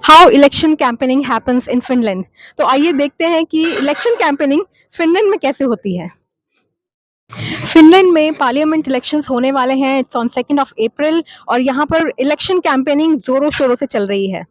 How election campaigning happens in Finland. तो आइए देखते हैं कि इलेक्शन कैंपेनिंग फिनलैंड में कैसे होती है। फिनलैंड में पार्लियामेंट इलेक्शंस होने वाले हैं। इट्स ऑन 2 अप्रैल और यहाँ पर इलेक्शन कैंपेनिंग जोरों शोरों से चल रही है।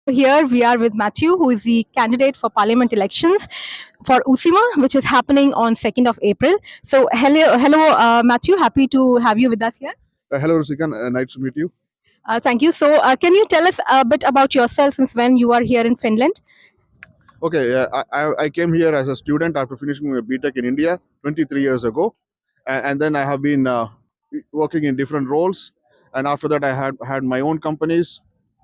Here we are with Matthew, who is the candidate for parliament elections for USIMA, which is happening on 2nd of April. So hello, Matthew. Happy to have you with us here. Hello, Rusika. Nice to meet you. Thank you. So can you tell us a bit about yourself since when you are here in Finland? Okay, I came here as a student after finishing my BTech in India 23 years ago, and then I have been working in different roles. And after that, I had my own companies.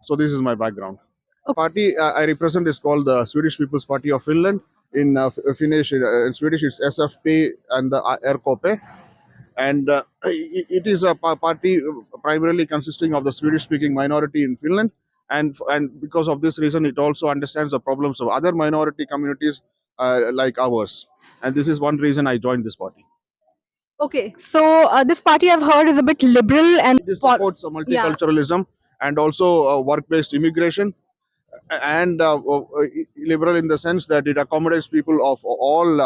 So this is my background. Okay. Party I represent is called the Swedish People's Party of Finland. In Finnish, in Swedish, it's SFP and the RKP. And it is a party primarily consisting of the Swedish-speaking minority in Finland, and because of this reason, it also understands the problems of other minority communities like ours. And this is one reason I joined this party. Okay, so this party I've heard is a bit liberal and It supports multiculturalism and also work-based immigration, and liberal in the sense that it accommodates people of all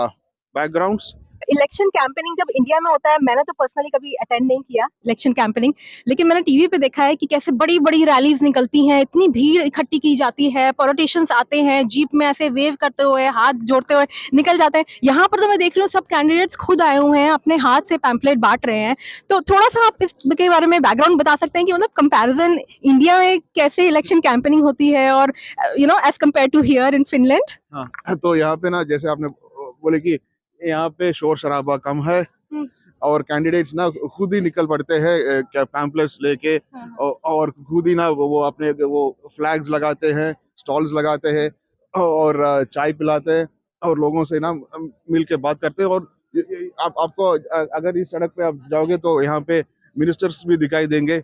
backgrounds. Election campaigning जब India में होता है, मैंने तो personally कभी attend नहीं किया election campaigning, लेकिन मैंने टीवी पे देखा है कि कैसे बड़ी बड़ी रैलीज निकलती हैं, इतनी भीड़ इकट्ठी की जाती है, पॉलिटिशियंस आते हैं जीप में ऐसे वेव करते हुए, हाथ जोड़ते हुए निकल जाते हैं। यहाँ पर तो मैं देख रही हूँ सब कैंडिडेट्स खुद आए हुए हैं, अपने हाथ से पैम्पलेट बांट रहे हैं। तो थोड़ा सा आप इसके बारे में बैकग्राउंड बता सकते हैं कि मतलब कंपैरिजन इंडिया में कैसे इलेक्शन कैंपेनिंग होती है और as compare to here in Finland. हाँ, तो यहाँ पे ना जैसे आपने बोले कि यहाँ पे शोर शराबा कम है और कैंडिडेट्स ना खुद ही निकल पड़ते हैं पैम्पलेट्स लेके और खुद ही ना वो अपने वो फ्लैग्स लगाते हैं, स्टॉल्स लगाते हैं और चाय पिलाते हैं और लोगों से ना मिल के बात करते हैं। और आपको अगर इस सड़क पे आप जाओगे तो यहाँ पे मिनिस्टर्स भी दिखाई देंगे,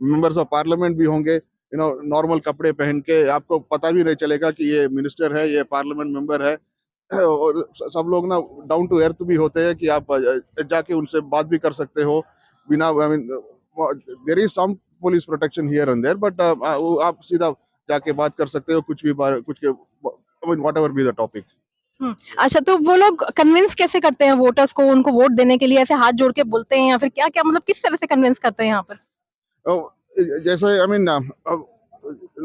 मेंबर्स ऑफ पार्लियामेंट भी होंगे, नॉर्मल कपड़े पहन के। आपको पता भी नहीं चलेगा कि ये मिनिस्टर है, ये पार्लियामेंट मेंबर है। और सब लोग ना डाउन टू अर्थ भी होते हैं कि आप जाके उनसे बात भी कर सकते हो बिना, I mean there is some police protection here and there, but आप सीधा जाके बात कर सकते हो कुछ भी व्हाटएवर बी द टॉपिक। अच्छा, तो वो लोग कन्विंस कैसे करते हैं वोटर्स को उनको वोट देने के लिए? ऐसे हाथ जोड़ के बोलते हैं या फिर क्या क्या, मतलब किस तरह से कन्विंस करते हैं यहाँ पर? जैसे आई मीन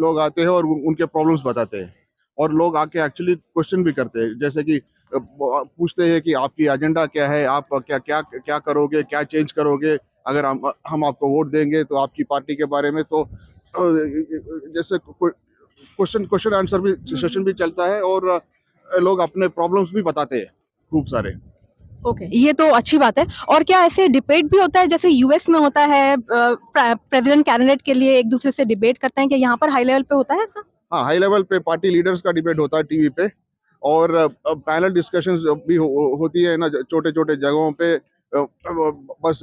लोग आते हैं और उनके प्रॉब्लम्स बताते हैं और लोग आके एक्चुअली क्वेश्चन भी करते हैं, जैसे कि पूछते हैं कि आपकी एजेंडा क्या है, आप क्या क्या क्या करोगे, क्या चेंज करोगे अगर हम आपको वोट देंगे, तो आपकी पार्टी के बारे में। तो जैसे क्वेश्चन आंसर भी सेशन भी चलता है और लोग अपने प्रॉब्लम्स भी बताते हैं खूब सारे। ओके, ये तो अच्छी बात है। और क्या ऐसे डिबेट भी होता है जैसे यूएस में होता है, प्रेसिडेंट कैंडिडेट के लिए एक दूसरे से डिबेट करते हैं, क्या यहाँ पर हाई लेवल पे होता है ऐसा? हाँ, हाई लेवल पे पार्टी लीडर्स का डिबेट होता है टीवी पे, और पैनल डिस्कशंस भी होती है ना छोटे छोटे जगहों पे। बस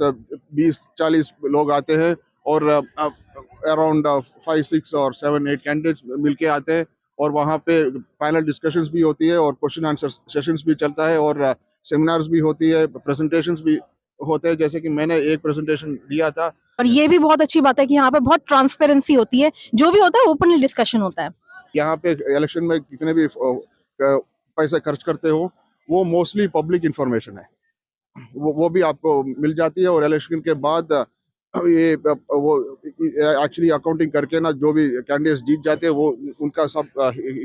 20-40 लोग आते हैं और अराउंड 5-6 और 7-8 कैंडिडेट्स मिलके आते हैं और वहाँ पे पैनल डिस्कशंस भी होती है और क्वेश्चन आंसर सेशंस भी चलता है और सेमिनार्स भी होती है, प्रेजेंटेशंस भी होते हैं, जैसे कि मैंने एक प्रेजेंटेशन दिया था। और ये भी बहुत अच्छी बात है कि यहाँ पे बहुत ट्रांसपेरेंसी होती है, जो भी होता है ओपनली डिस्कशन होता है। यहाँ पे इलेक्शन में कितने भी पैसे खर्च करते हो वो मोस्टली पब्लिक इंफॉर्मेशन है, वो भी आपको मिल जाती है। और इलेक्शन के बाद ये वो एक्चुअली अकाउंटिंग करके ना जो भी कैंडिडेट्स जीत जाते हैं वो उनका सब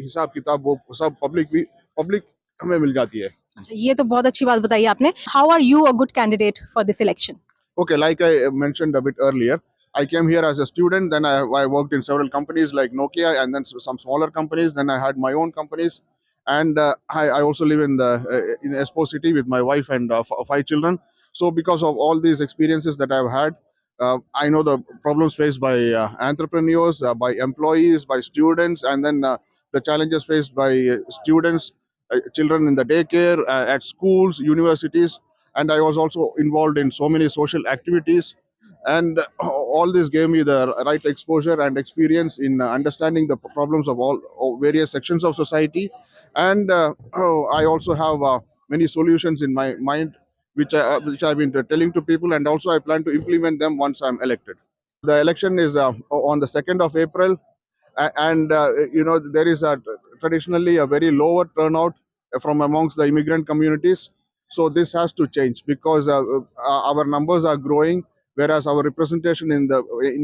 हिसाब किताब वो सब पब्लिक हमें मिल जाती है। अच्छा, ये तो बहुत अच्छी बात बताई आपने। How are you a good candidate for this election? Okay, like I mentioned a bit earlier, I came here as a student, then I worked in several companies like Nokia and then some smaller companies, then I had my own companies, and I also live in Espoo city with my wife and 5 children. So because of all these experiences that I've had, I know the problems faced by entrepreneurs, by employees, by students, and then the challenges faced by students, children in the daycare, at schools, universities, and I was also involved in so many social activities. And all this gave me the right exposure and experience in understanding the problems of all various sections of society. And I also have many solutions in my mind, which I've been telling to people, and also I plan to implement them once I'm elected. The election is on the 2nd of April. And there is traditionally a very lower turnout from amongst the immigrant communities. So this has to change because our numbers are growing, whereas our representation in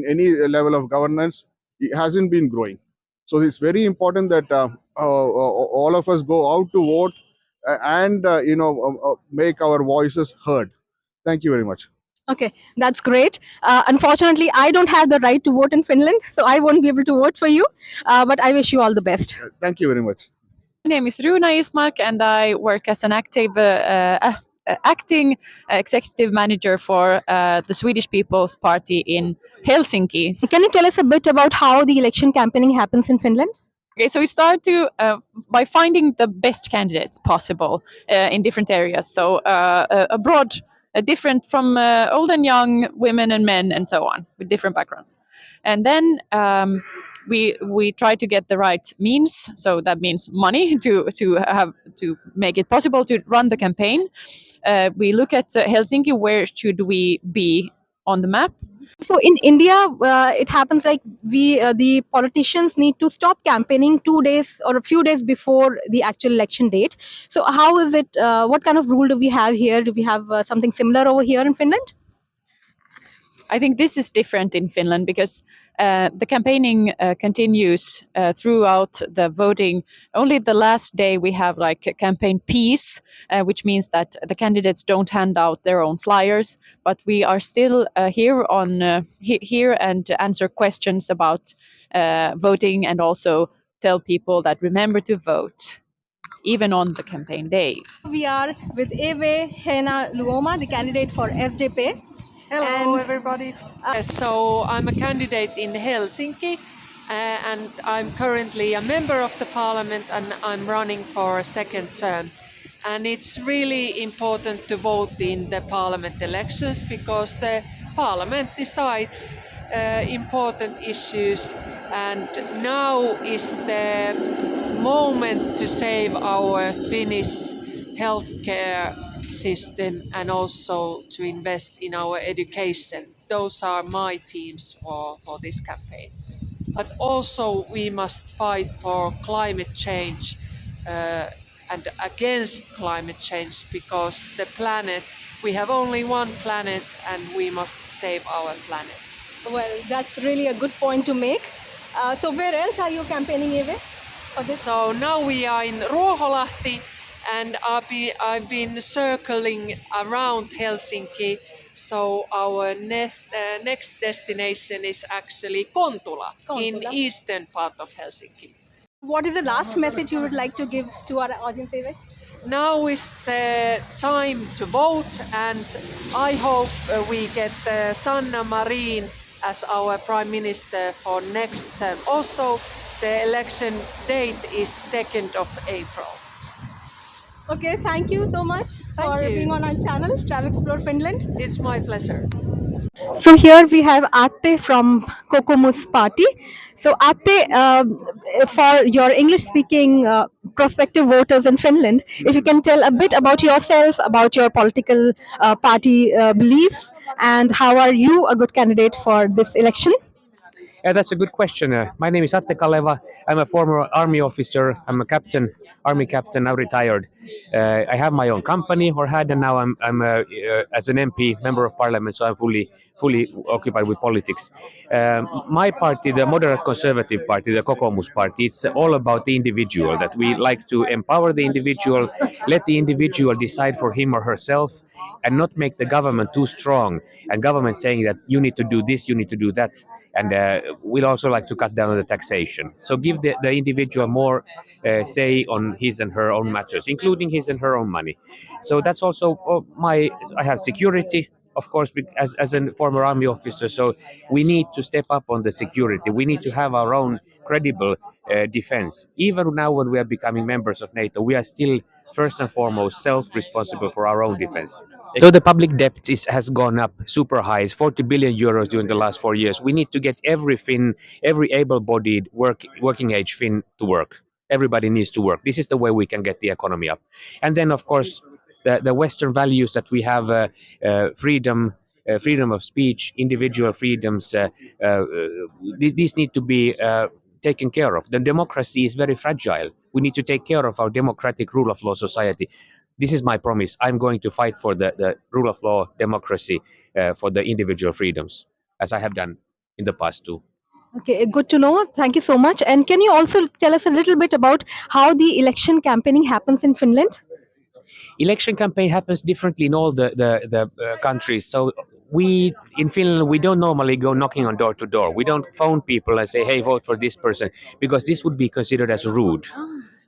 any level of governance, it hasn't been growing. So it's very important that all of us go out to vote and make our voices heard. Thank you very much. Okay, that's great. Unfortunately, I don't have the right to vote in Finland, so I won't be able to vote for you. But I wish you all the best. Thank you very much. My name is Runa Ismark, and I work as an acting executive manager for the Swedish People's Party in Helsinki. Can you tell us a bit about how the election campaigning happens in Finland? Okay, so we start to by finding the best candidates possible in different areas. So abroad, different from old and young, women and men, and so on, with different backgrounds. And then we try to get the right means. So that means money to make it possible to run the campaign. We look at Helsinki. Where should we be on the map? So in India, it happens like the politicians need to stop campaigning 2 days or a few days before the actual election date. So how is it? What kind of rule do we have here? Do we have something similar over here in Finland? I think this is different in Finland because the campaigning continues throughout the voting. Only the last day we have like a campaign peace, which means that the candidates don't hand out their own flyers, but we are still here and answer questions about voting and also tell people that remember to vote, even on the campaign day. We are with Henna Luoma, the candidate for SDP. Hello, And- everybody. So I'm a candidate in Helsinki, and I'm currently a member of the parliament, and I'm running for a second term. And it's really important to vote in the parliament elections because the parliament decides important issues, and now is the moment to save our Finnish healthcare system and also to invest in our education. Those are my themes for this campaign. But also we must fight for climate change and against climate change because the planet, we have only one planet and we must save our planet. Well, that's really a good point to make. So where else are you campaigning, Eve? For this? So now we are in Ruoholahti, and I've been circling around Helsinki. So our next destination is actually Kontula, in eastern part of Helsinki. What is the last message you would like to give to our audience, Eve? Now is the time to vote, and I hope we get Sanna Marin as our Prime Minister for next term. Also, the election date is 2nd of April. Okay, thank you so much Thank for you. being on our channel, Travel Explore Finland. It's my pleasure. So here we have Atte from Kokoomus Party. So Atte, for your English-speaking prospective voters in Finland, if you can tell a bit about yourself, about your political party beliefs, and how are you a good candidate for this election? Yeah, that's a good question. My name is Atte Kaleva. I'm a former army officer. I'm a captain, army captain, now retired. I have my own company, or had, and now I'm as an MP, member of parliament, so I'm fully occupied with politics. My party, the moderate conservative party, the Kokoomus party, it's all about the individual, that we like to empower the individual, let the individual decide for him or herself, and not make the government too strong, and government saying that you need to do this, you need to do that. And we'd also like to cut down on the taxation. So give the individual more say on his and her own matters, including his and her own money. So that's also I have security, of course, as a former army officer. So we need to step up on the security. We need to have our own credible defense. Even now when we are becoming members of NATO, we are still first and foremost self-responsible for our own defense. So the public debt has gone up super high. It's 40 billion euros during the last 4 years. We need to get every Finn, every able-bodied working age Finn to work. Everybody needs to work. This is the way we can get the economy up. And then, of course, the Western values that we have, freedom of speech, individual freedoms, these need to be taken care of. The democracy is very fragile. We need to take care of our democratic rule of law society. This is my promise. I'm going to fight for the rule of law, democracy, for the individual freedoms, as I have done in the past too. Okay, good to know. Thank you so much. And can you also tell us a little bit about how the election campaigning happens in Finland? Election campaign happens differently in all the countries. So we in Finland, we don't normally go knocking on door to door. We don't phone people and say, hey, vote for this person, because this would be considered as rude.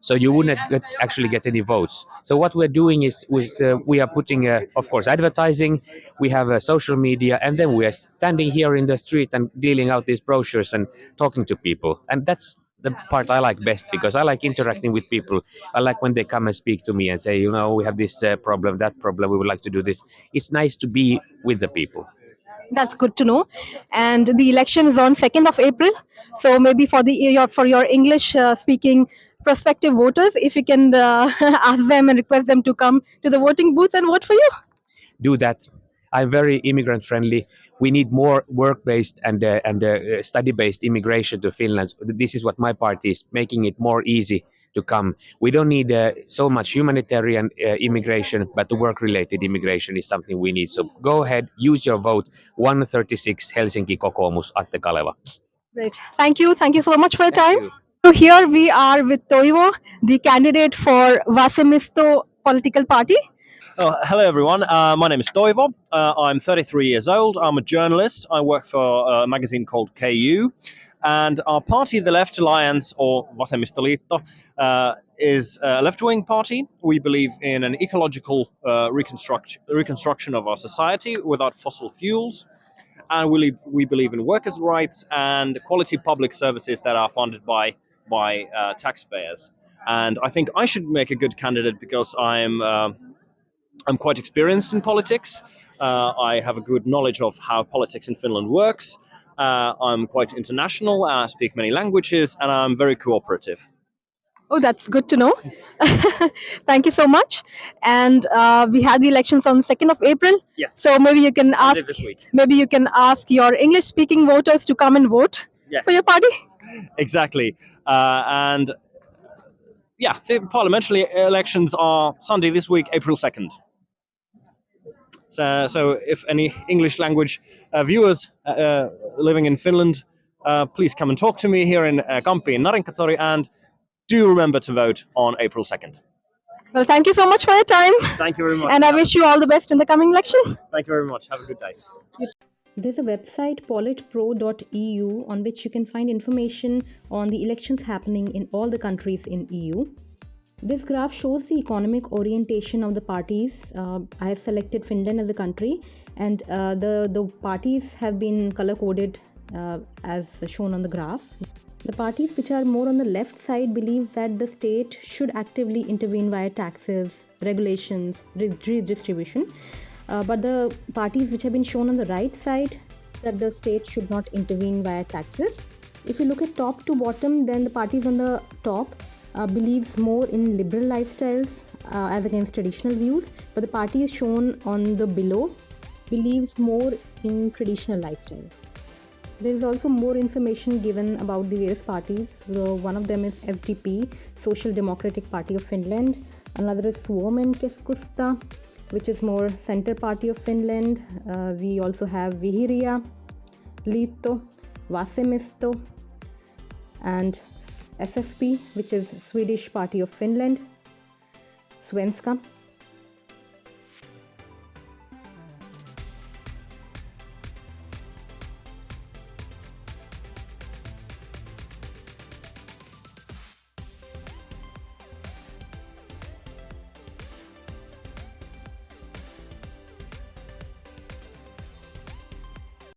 So you wouldn't actually get any votes. So what we're doing is we are putting, of course, advertising. We have social media, and then we are standing here in the street and dealing out these brochures and talking to people. And that's the part I like best, because I like interacting with people. I like when they come and speak to me and say, we have this problem, that problem, we would like to do this. It's nice to be with the people. That's good to know. And the election is on 2nd of April. So maybe for your English speaking prospective voters, if you can ask them and request them to come to the voting booth and vote for you. Do that. I'm very immigrant friendly. We need more work-based and study-based immigration to Finland. This is what my party is, making it more easy to come. We don't need so much humanitarian immigration, but the work-related immigration is something we need. So go ahead, use your vote. 136 Helsinki Kokoomus, Atte Kaleva. Great. Thank you. Thank you so much for your Thank time. you. So here we are with Toivo, the candidate for Vasemmisto political party. Hello everyone, my name is Toivo. I'm 33 years old. I'm a journalist. I work for a magazine called KU, and our party, the Left Alliance, or Vasemmistoliitto, is a left-wing party. We believe in an ecological reconstruction of our society without fossil fuels, and we believe in workers' rights and quality public services that are funded by taxpayers. And I think I should make a good candidate because I'm quite experienced in politics. I have a good knowledge of how politics in Finland works. I'm quite international. I speak many languages, and I'm very cooperative. Oh, that's good to know. Thank you so much. And we had the elections on 2nd of April. Yes. So maybe you can Sunday this week. maybe you can ask your English-speaking voters to come and vote Yes. for your party. Exactly. The parliamentary elections are Sunday this week, April 2nd. So if any English language viewers living in Finland, please come and talk to me here in Kamppi in Narinkatori, and do remember to vote on April 2nd. Well, thank you so much for your time. Thank you very much. And I wish you all the best in the coming elections. Thank you very much. Have a good day. There's a website, politpro.eu, on which you can find information on the elections happening in all the countries in EU. This graph shows the economic orientation of the parties. I have selected Finland as a country, and the parties have been color-coded as shown on the graph. The parties which are more on the left side believe that the state should actively intervene via taxes, regulations, redistribution. But the parties which have been shown on the right side, that the state should not intervene via taxes. If you look at top to bottom, then the parties on the top believes more in liberal lifestyles as against traditional views, but the party is shown on the below believes more in traditional lifestyles. There is also more information given about the various parties. One of them is SDP, Social Democratic Party of Finland. Another is Suomen Keskusta, which is more Center Party of Finland. We also have Vihreä Liitto, Vasemmisto, and SFP, which is Swedish Party of Finland, Svenska